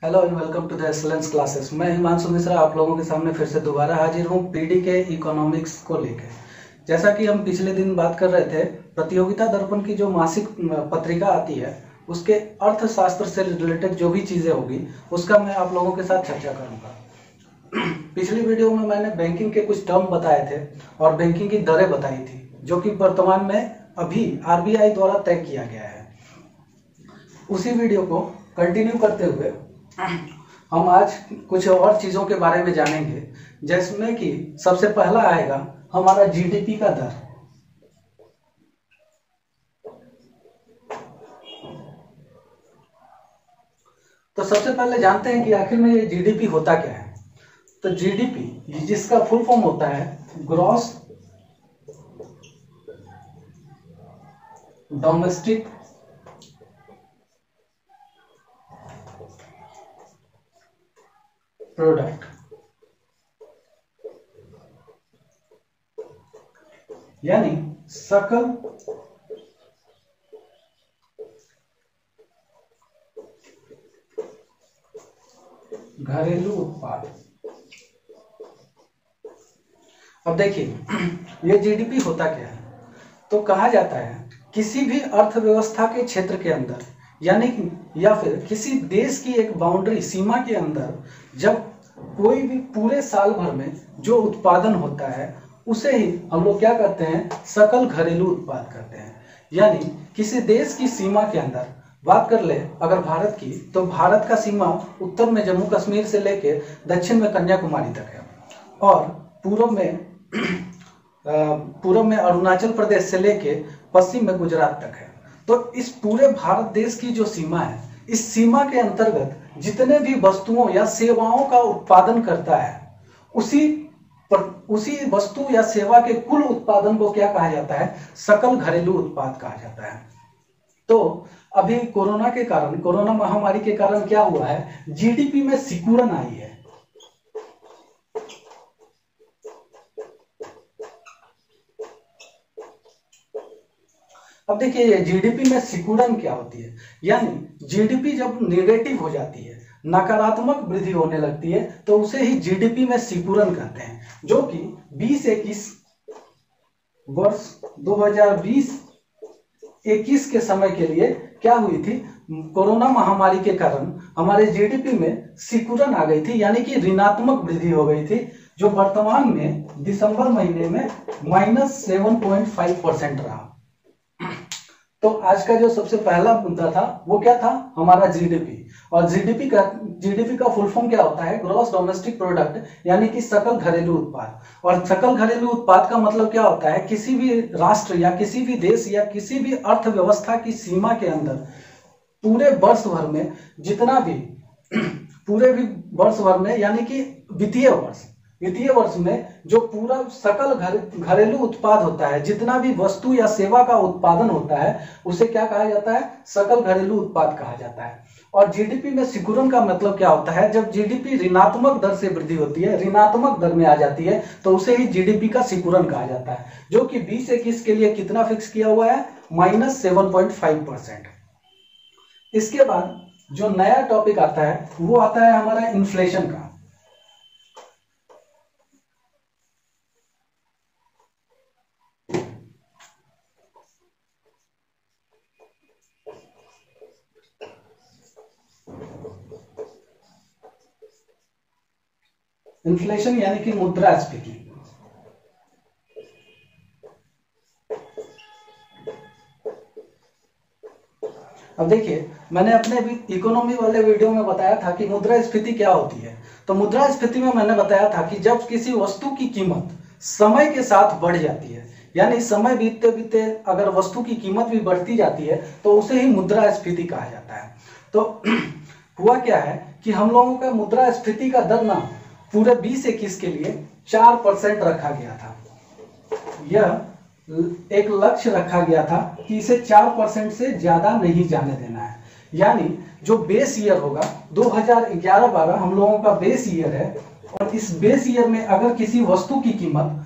Hello and welcome to the excellence classes. मैं हिमांशु मिश्रा आप लोगों के सामने फिर से दोबारा हाजिर हूँ पीडी के इकोनॉमिक्स को लेकर। जैसा कि हम पिछले दिन बात कर रहे थे, प्रतियोगिता दर्पण की जो मासिक पत्रिका आती है उसके अर्थशास्त्र से रिलेटेड जो भी चीज़ें होगी उसका मैं आप लोगों के साथ चर्चा करूँगा। पिछली वीडियो में मैंने बैंकिंग के कुछ टर्म बताए थे और बैंकिंग की दरें बताई थी, जो कि वर्तमान में अभी आरबीआई द्वारा तय किया गया है। उसी वीडियो को कंटिन्यू करते हुए हम आज कुछ और चीजों के बारे में जानेंगे, जिसमें कि सबसे पहला आएगा हमारा जीडीपी का दर। तो सबसे पहले जानते हैं कि आखिर में ये जीडीपी होता क्या है। तो जीडीपी जिसका फुल फॉर्म होता है ग्रॉस डोमेस्टिक प्रोडक्ट, यानी सकल घरेलू उत्पाद। अब देखिए ये जीडीपी होता क्या है। तो कहा जाता है किसी भी अर्थव्यवस्था के क्षेत्र के अंदर, यानी या फिर किसी देश की एक बाउंड्री सीमा के अंदर जब कोई भी पूरे साल भर में जो उत्पादन होता है उसे ही हम लोग क्या करते हैं, सकल घरेलू उत्पाद करते हैं। यानी किसी देश की सीमा के अंदर बात कर ले अगर भारत की, तो भारत का सीमा उत्तर में जम्मू कश्मीर से लेके दक्षिण में कन्याकुमारी तक है और पूर्व में अरुणाचल प्रदेश से लेके पश्चिम में गुजरात तक है। तो इस पूरे भारत देश की जो सीमा है, इस सीमा के अंतर्गत जितने भी वस्तुओं या सेवाओं का उत्पादन करता है उसी वस्तु या सेवा के कुल उत्पादन को क्या कहा जाता है, सकल घरेलू उत्पाद कहा जाता है। तो अभी कोरोना महामारी के कारण क्या हुआ है, जीडीपी में सिकुड़न आई है। अब देखिए जीडीपी में सिकुड़न क्या होती है, यानी जीडीपी जब नेगेटिव हो जाती है, नकारात्मक वृद्धि होने लगती है, तो उसे ही जीडीपी में सिकुड़न कहते हैं। जो कि 2021 वर्ष 2020-21 के समय के लिए क्या हुई थी, कोरोना महामारी के कारण हमारे जीडीपी में सिकुड़न आ गई थी, यानी कि ऋणात्मक वृद्धि हो गई थी, जो वर्तमान में दिसंबर महीने में -7.5% रहा। तो आज का जो सबसे पहला मुद्दा था वो क्या था, हमारा जीडीपी। और जीडीपी का फुल फॉर्म क्या होता है, ग्रॉस डोमेस्टिक प्रोडक्ट, यानी कि सकल घरेलू उत्पाद। और सकल घरेलू उत्पाद का मतलब क्या होता है, किसी भी राष्ट्र या किसी भी देश या किसी भी अर्थव्यवस्था की सीमा के अंदर पूरे वर्ष भर में जितना भी यानी कि वित्तीय वर्ष में जो पूरा सकल घरेलू उत्पाद होता है, जितना भी वस्तु या सेवा का उत्पादन होता है, उसे क्या कहा जाता है, सकल घरेलू उत्पाद कहा जाता है। और जीडीपी में सिकुड़न का मतलब क्या होता है, जब जीडीपी ऋणात्मक दर से वृद्धि होती है, ऋणात्मक दर में आ जाती है, तो उसे ही जीडीपी का सिकुड़न कहा जाता है। जो कि 2021 के लिए कितना फिक्स किया हुआ है, -7.5%। इसके बाद जो नया टॉपिक आता है वो आता है हमारा इन्फ्लेशन का। इन्फ्लेशन यानी कि मुद्रास्फीति। अब देखिए मैंने अपने भी इकोनॉमी वाले वीडियो में बताया था कि मुद्रास्फीति क्या होती है। तो मुद्रास्फीति में मैंने बताया था कि जब किसी वस्तु की कीमत समय के साथ बढ़ जाती है, यानी समय बीतते बीतते अगर वस्तु की कीमत भी बढ़ती जाती है, तो उसे ही मुद्रास्फीति कहा जाता है। तो हुआ क्या है कि हम लोगों का मुद्रास्फीति का दर ना पूरे 2021 के लिए 4% रखा गया था। यह एक लक्ष्य रखा गया था कि इसे 4% से ज्यादा नहीं जाने देना है। यानी जो बेस ईयर होगा 2011-12 हम लोगों का बेस ईयर है, और इस बेस ईयर में अगर किसी वस्तु की कीमत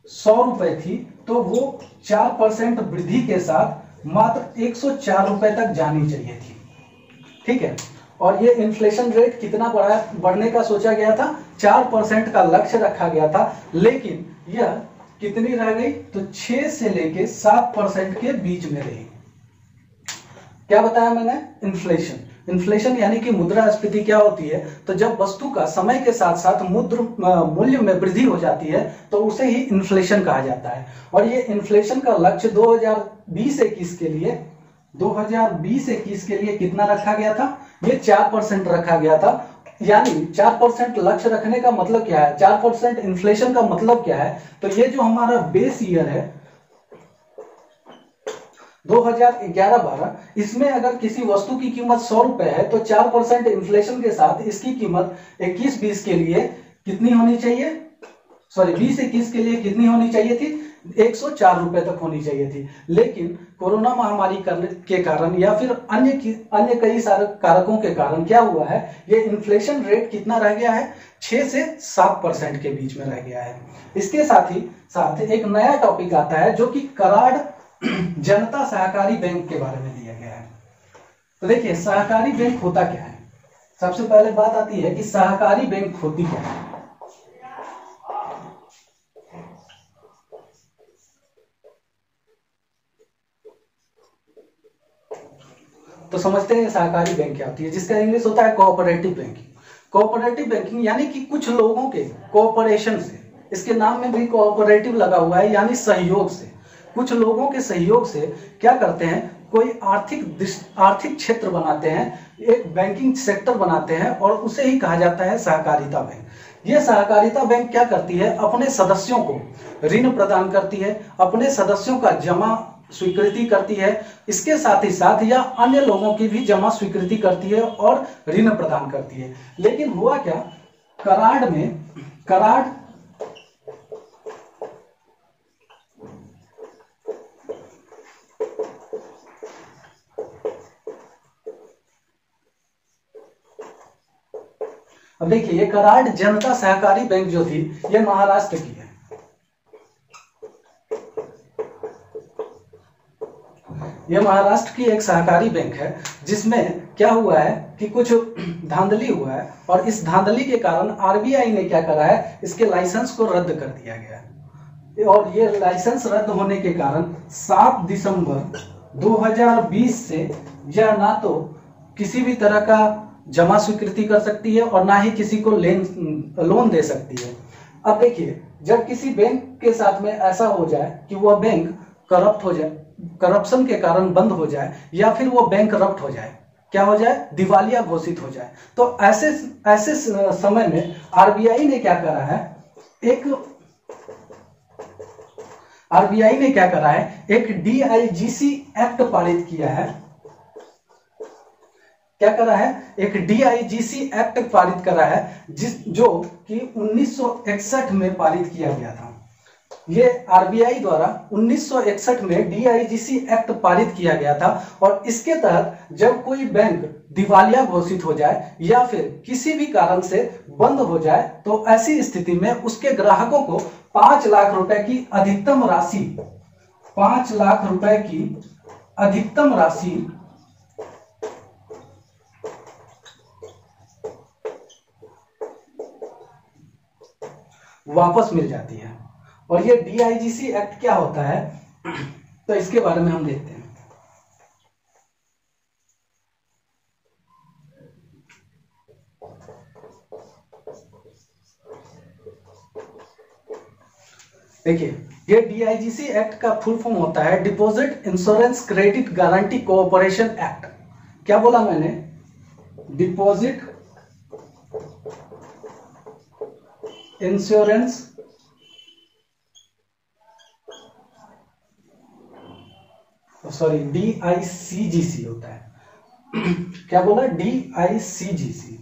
100 रुपए थी, तो वो 4% वृद्धि के साथ मात्र 104 रुपए तक जानी चाहिए थी। ठीक है। और ये इन्फ्लेशन रेट कितना बढ़ने का सोचा गया था, 4% का लक्ष्य रखा गया था, लेकिन यह कितनी रह गई, तो 6 से लेके 7% के बीच में रही। क्या बताया मैंने, इन्फ्लेशन। इन्फ्लेशन यानी कि मुद्रास्फीति क्या होती है, तो जब वस्तु का समय के साथ साथ मूल्य में वृद्धि हो जाती है तो उसे ही इन्फ्लेशन कहा जाता है। और ये इन्फ्लेशन का लक्ष्य 2020-21 के लिए 2020-21 के लिए कितना रखा गया था, ये 4% रखा गया था। यानी 4% लक्ष्य रखने का मतलब क्या है, 4% इन्फ्लेशन का मतलब क्या है, तो ये जो हमारा बेस ईयर है 2011-12, इसमें अगर किसी वस्तु की कीमत 100 रुपए है तो 4% इन्फ्लेशन के साथ इसकी कीमत 21-20 के लिए कितनी होनी चाहिए, सॉरी 20-21 के लिए कितनी होनी चाहिए थी, 104 रुपए तक होनी चाहिए थी। लेकिन कोरोना महामारी के कारण या फिर अन्य कई सारे कारकों के कारण क्या हुआ है, ये इन्फ्लेशन रेट कितना रह गया है, 6 से 7% के बीच में रह गया है। इसके साथ ही साथ एक नया टॉपिक आता है जो कि कराड़ जनता सहकारी बैंक के बारे में दिया गया है। तो देखिए सहकारी बैंक होता क्या है, सबसे पहले बात आती है कि सहकारी बैंक होती क्या है। तो समझते हैं सहकारी बैंक क्या होती है, जिसका इंग्लिश होता है कोऑपरेटिव बैंकिंग। कोऑपरेटिव बैंकिंग यानी कि कुछ लोगों के कोऑपरेशन से, इसके नाम में भी कोऑपरेटिव लगा हुआ है, यानी सहयोग से, कुछ लोगों के सहयोग से क्या करते हैं, कोई आर्थिक क्षेत्र बनाते हैं, एक बैंकिंग सेक्टर बनाते हैं और उसे ही कहा जाता है सहकारिता बैंक। ये सहकारिता बैंक क्या करती है, अपने सदस्यों को ऋण प्रदान करती है, अपने सदस्यों का जमा स्वीकृति करती है, इसके साथ ही साथ या अन्य लोगों की भी जमा स्वीकृति करती है और ऋण प्रदान करती है। लेकिन हुआ क्या, कराड़ अब देखिए ये कराड़ जनता सहकारी बैंक जो थी ये महाराष्ट्र की है। ये महाराष्ट्र की एक सहकारी बैंक है, जिसमें क्या हुआ है कि कुछ धांधली हुआ है और इस धांधली के कारण आरबीआई ने क्या करा है, इसके लाइसेंस को रद्द कर दिया गया है। और ये लाइसेंस रद्द होने के कारण 7 दिसंबर 2020 से यह ना तो किसी भी तरह का जमा स्वीकृति कर सकती है और ना ही किसी को लोन दे सकती है। अब देखिए जब किसी बैंक के साथ में ऐसा हो जाए कि वह बैंक करप्ट हो जाए, करप्शन के कारण बंद हो जाए, या फिर वो बैंक करप्ट हो जाए, क्या हो जाए, दिवालिया घोषित हो जाए, तो ऐसे समय में आरबीआई ने क्या करा है, एक डीआईजीसी एक्ट पारित किया है। क्या करा है, एक डीआईजीसी एक्ट पारित करा है, जो कि 1961 में पारित किया गया था। ये आरबीआई द्वारा 1961 में डीआईजीसी एक्ट पारित किया गया था और इसके तहत जब कोई बैंक दिवालिया घोषित हो जाए या फिर किसी भी कारण से बंद हो जाए तो ऐसी स्थिति में उसके ग्राहकों को 5 लाख रुपए की अधिकतम राशि 5 लाख रुपए की अधिकतम राशि वापस मिल जाती है। और ये डीआईजीसी एक्ट क्या होता है, तो इसके बारे में हम देखते हैं। देखिए ये डीआईजीसी एक्ट का फुल फॉर्म होता है deposit insurance credit guarantee cooperation act. क्या बोला मैंने, डिपॉजिट इंश्योरेंस डीआईसीजीसी होता है। क्या बोला, डीआईसीजीसी।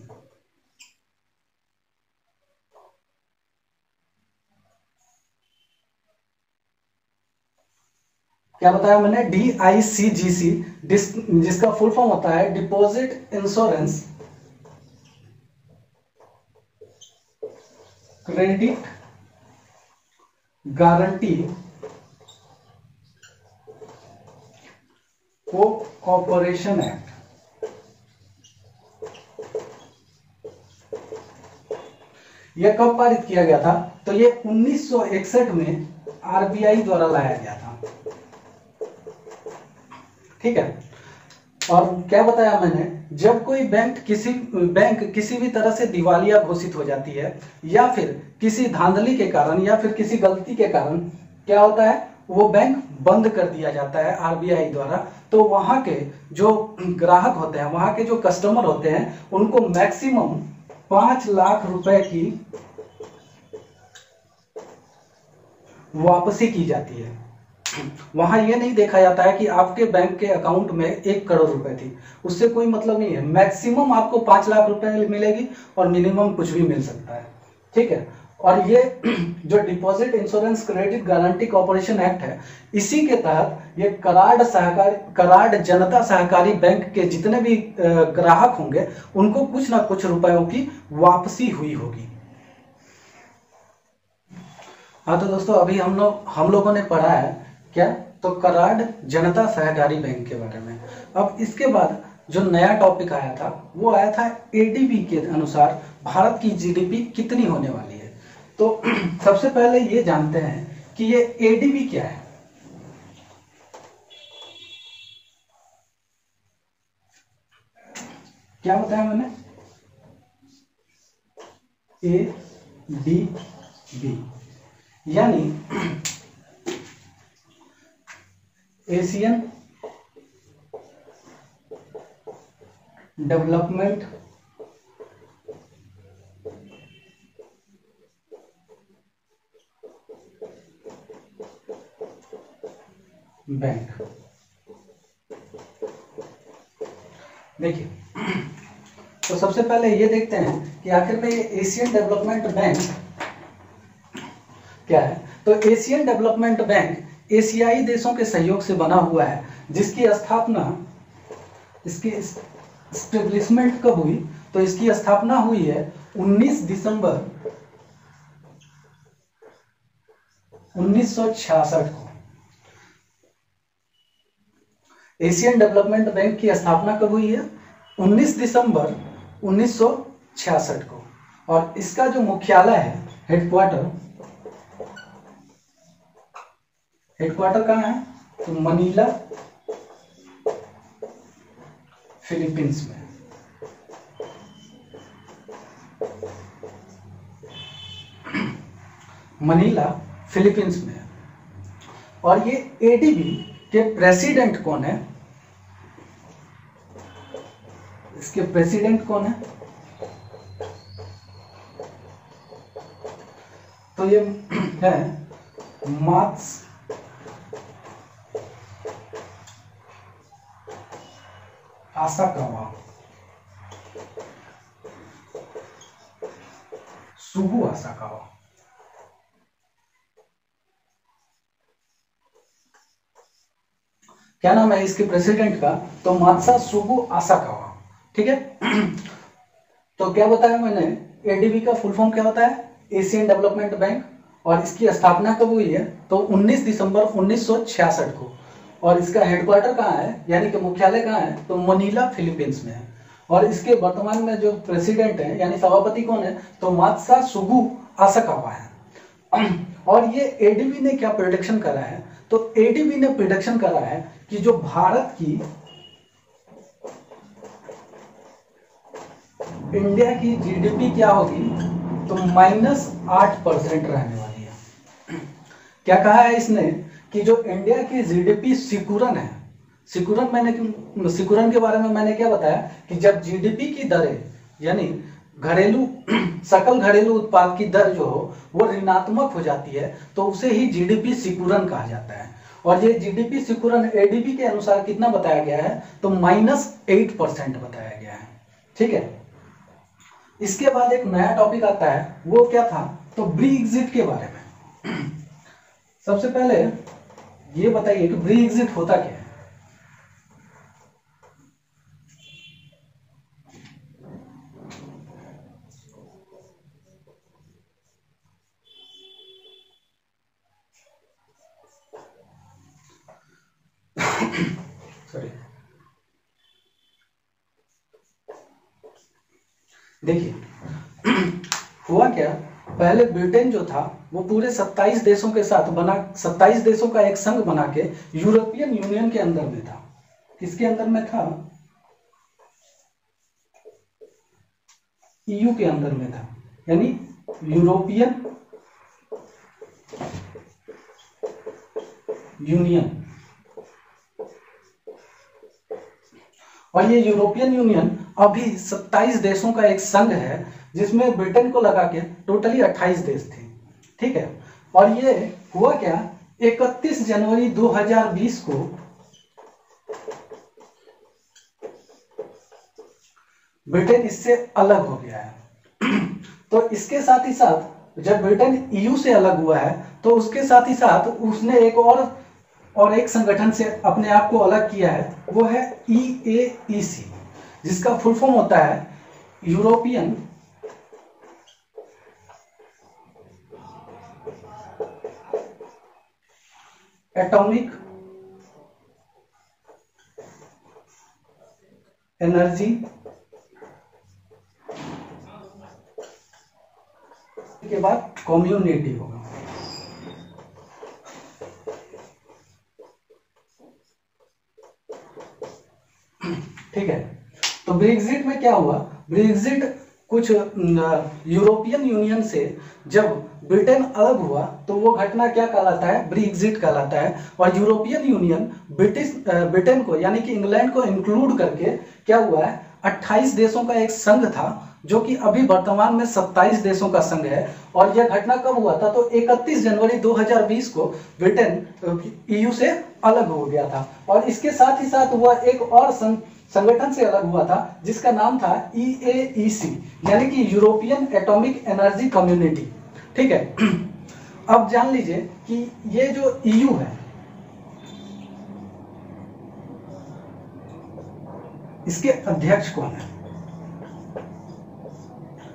क्या बताया मैंने, डीआईसीजीसी, जिसका फुल फॉर्म होता है deposit insurance credit guarantee cooperation act. यह कब पारित किया गया था? तो ये 1961 में आरबीआई द्वारा लाया गया था। ठीक है। और क्या बताया मैंने, जब कोई बैंक किसी भी तरह से दिवालिया घोषित हो जाती है या फिर किसी धांधली के कारण या फिर किसी गलती के कारण क्या होता है, वो बैंक बंद कर दिया जाता है आरबीआई द्वारा, तो वहां के जो ग्राहक होते हैं, वहां के जो कस्टमर होते हैं, उनको मैक्सिमम 5 लाख रुपए की वापसी की जाती है। वहां यह नहीं देखा जाता है कि आपके बैंक के अकाउंट में 1 करोड़ रुपए थी, उससे कोई मतलब नहीं है। मैक्सिमम आपको 5 लाख रुपए मिलेगी और मिनिमम कुछ भी मिल सकता है। ठीक है। और ये जो deposit insurance credit guarantee corporation act है, इसी के तहत ये कराड़ जनता सहकारी बैंक के जितने भी ग्राहक होंगे, उनको कुछ ना कुछ रुपयों की वापसी हुई होगी। हाँ तो दोस्तों, अभी हम लोगों ने पढ़ा है क्या, तो कराड़ जनता सहकारी बैंक के बारे में। अब इसके बाद जो नया टॉपिक आया था, वो आया था एडीबी के अनुसार भारत की जीडीपी कितनी होने वाली है। तो सबसे पहले ये जानते हैं कि ये एडीबी क्या है। क्या बताया मैंने? एडीबी यानी एशियन डेवलपमेंट बैंक। देखिए, तो सबसे पहले ये देखते हैं कि आखिर में ये एशियन डेवलपमेंट बैंक क्या है। तो एशियन डेवलपमेंट बैंक एशियाई देशों के सहयोग से बना हुआ है, जिसकी स्थापना, इसकी एस्टेब्लिशमेंट कब हुई, तो इसकी स्थापना हुई है 19 दिसंबर 1966 को। एशियन डेवलपमेंट बैंक की स्थापना कब हुई है? 19 दिसंबर 1966 को। और इसका जो मुख्यालय है, हेडक्वार्टर कहाँ है? तो मनीला, फिलीपींस में। मनीला, फिलीपींस में। और ये एडीबी के प्रेसिडेंट कौन है? इसके प्रेसिडेंट कौन है? तो ये है मात्स आसाकावा, सुगु आसाकावा। क्या नाम है इसके प्रेसिडेंट का? तो मात्सा सुगु आसाकावा। ठीक है। तो क्या बताया मैंने, एडीबी का फुल फॉर्म क्या होता है? Asian development bank. और इसकी स्थापना कब हुई है? तो 19 दिसंबर 1966 को। और इसका हेडक्वार्टर कहाँ है, यानी कि मुख्यालय कहाँ है? तो मनीला, फिलीपींस में है। और इसके वर्तमान में जो प्रेसिडेंट है, यानी सभापति कौन है? तो मात्सा सुगु आसाकावा है। और ये एडीबी ने क्या प्रेडिक्शन करा है? तो एडीबी ने प्रेडिक्शन करा है कि जो भारत की, इंडिया की जीडीपी क्या होगी? तो -8% रहने वाली है। क्या कहा है इसने कि जो इंडिया की जीडीपी सिकुड़न है, सिकुड़न के बारे में मैंने क्या बताया कि जब जीडीपी की दरें, यानी सकल घरेलू उत्पाद की दर जो हो वो ऋणात्मक हो जाती है, तो उसे ही जीडीपी सिकुड़न कहा जाता है। और ये जीडीपी सिकुड़न एडीबी के अनुसार कितना बताया गया है? तो -8% बताया गया है। ठीक है। इसके बाद एक नया टॉपिक आता है, वो क्या था? तो ब्रेक्जिट के बारे में। सबसे पहले ये बताइए कि ब्रेक्जिट होता क्या है? सॉरी, देखिए, हुआ क्या, पहले ब्रिटेन जो था वो पूरे 27 देशों के साथ 27 देशों का एक संघ बना के यूरोपियन यूनियन के अंदर में था। किसके अंदर में था? ईयू के अंदर में था, यानी यूरोपियन यूनियन। और ये यूरोपियन यूनियन अभी 27 देशों का एक संघ है, जिसमें ब्रिटेन को लगा के टोटली 28 देश थे। ठीक है, और ये हुआ क्या, 31 जनवरी 2020 को ब्रिटेन इससे अलग हो गया है। तो इसके साथ ही साथ जब ब्रिटेन ईयू से अलग हुआ है तो उसके साथ ही साथ उसने एक और एक संगठन से अपने आप को अलग किया है, वो है EAEC, जिसका फुल फॉर्म होता है यूरोपियन एटॉमिक एनर्जी के बाद कम्युनिटी होगा। ठीक है, तो ब्रेक्जिट में क्या हुआ, ब्रेक्जिट कुछ यूरोपियन यूनियन से जब ब्रिटेन अलग हुआ तो वो घटना क्या कहलाता है, ब्रेक्जिट कहलाता है। और यूरोपियन यूनियन ब्रिटेन को यानी कि इंग्लैंड को इंक्लूड करके क्या हुआ है, 28 देशों का एक संघ था, जो कि अभी वर्तमान में 27 देशों का संघ है। और यह घटना कब हुआ था, तो 31 जनवरी 2020 को ब्रिटेन ईयू से अलग हो गया था। और इसके साथ ही साथ वह एक और संगठन से अलग हुआ था, जिसका नाम था EAEC, यानी कि यूरोपियन एटॉमिक एनर्जी कम्युनिटी। ठीक है, अब जान लीजिए कि ये जो ईयू है, इसके अध्यक्ष कौन है।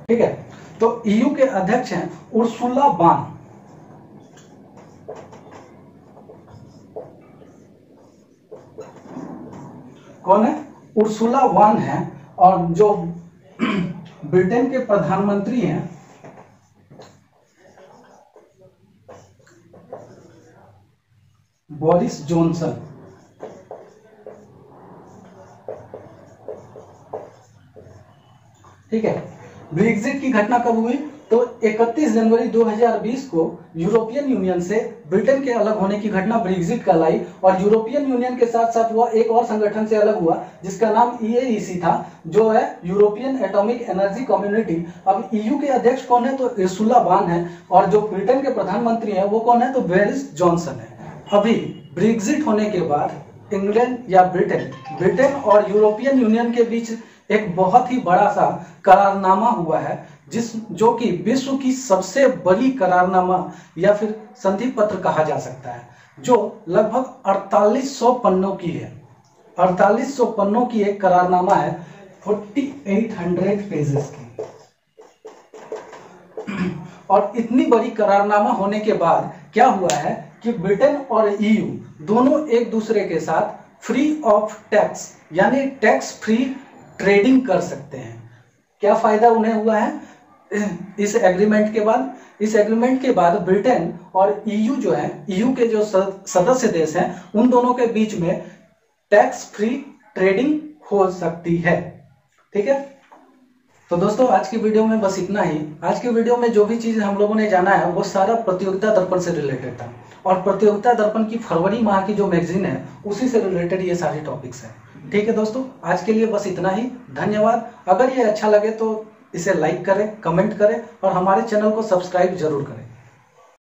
ठीक है, तो ईयू के अध्यक्ष हैं उर्सुला बान। कौन है, उर्सुला वान है। और जो ब्रिटेन के प्रधानमंत्री हैं बोरिस जॉनसन। ठीक है, ब्रेक्जिट की घटना कब हुई, तो 31 जनवरी 2020 को यूरोपियन यूनियन से ब्रिटेन के अलग होने की घटना ब्रेक्जिट कहलाई। और यूरोपियन यूनियन के साथ साथ वह एक और संगठन से अलग हुआ, जिसका नाम EAEC था, जो है यूरोपियन एटॉमिक एनर्जी कम्युनिटी। अब ईयू के अध्यक्ष कौन है, तो उर्सुला बान है। और जो ब्रिटेन के प्रधानमंत्री हैं वो कौन है, तो बोरिस जॉनसन है। अभी ब्रेक्जिट होने के बाद इंग्लैंड या ब्रिटेन और यूरोपियन यूनियन के बीच एक बहुत ही बड़ा सा करारनामा हुआ है, जो कि विश्व की सबसे बड़ी करारनामा या फिर संधि पत्र कहा जा सकता है, जो लगभग 4800 पन्नों की है। 4800 पन्नों की एक करारनामा है, 4800 पेजेस की। और इतनी बड़ी करारनामा होने के बाद क्या हुआ है कि ब्रिटेन और ईयू दोनों एक दूसरे के साथ फ्री ऑफ टैक्स यानी टैक्स फ्री ट्रेडिंग कर सकते हैं। क्या फायदा उन्हें हुआ है इस एग्रीमेंट के बाद? इस एग्रीमेंट के बाद ब्रिटेन और ईयू जो है, ईयू के जो सदस्य देश हैं, उन दोनों के बीच में टैक्स फ्री ट्रेडिंग हो सकती है। ठीक है, तो दोस्तों आज की वीडियो में बस इतना ही। आज की वीडियो में जो भी चीज हम लोगों ने जाना है वो सारा प्रतियोगिता दर्पण से रिलेटेड था, और प्रतियोगिता दर्पण की फरवरी माह की जो मैगजीन है उसी से रिलेटेड ये सारे टॉपिक्स हैं। ठीक है दोस्तों, आज के लिए बस इतना ही। धन्यवाद। अगर ये अच्छा लगे तो इसे लाइक करें, कमेंट करें और हमारे चैनल को सब्सक्राइब जरूर करें।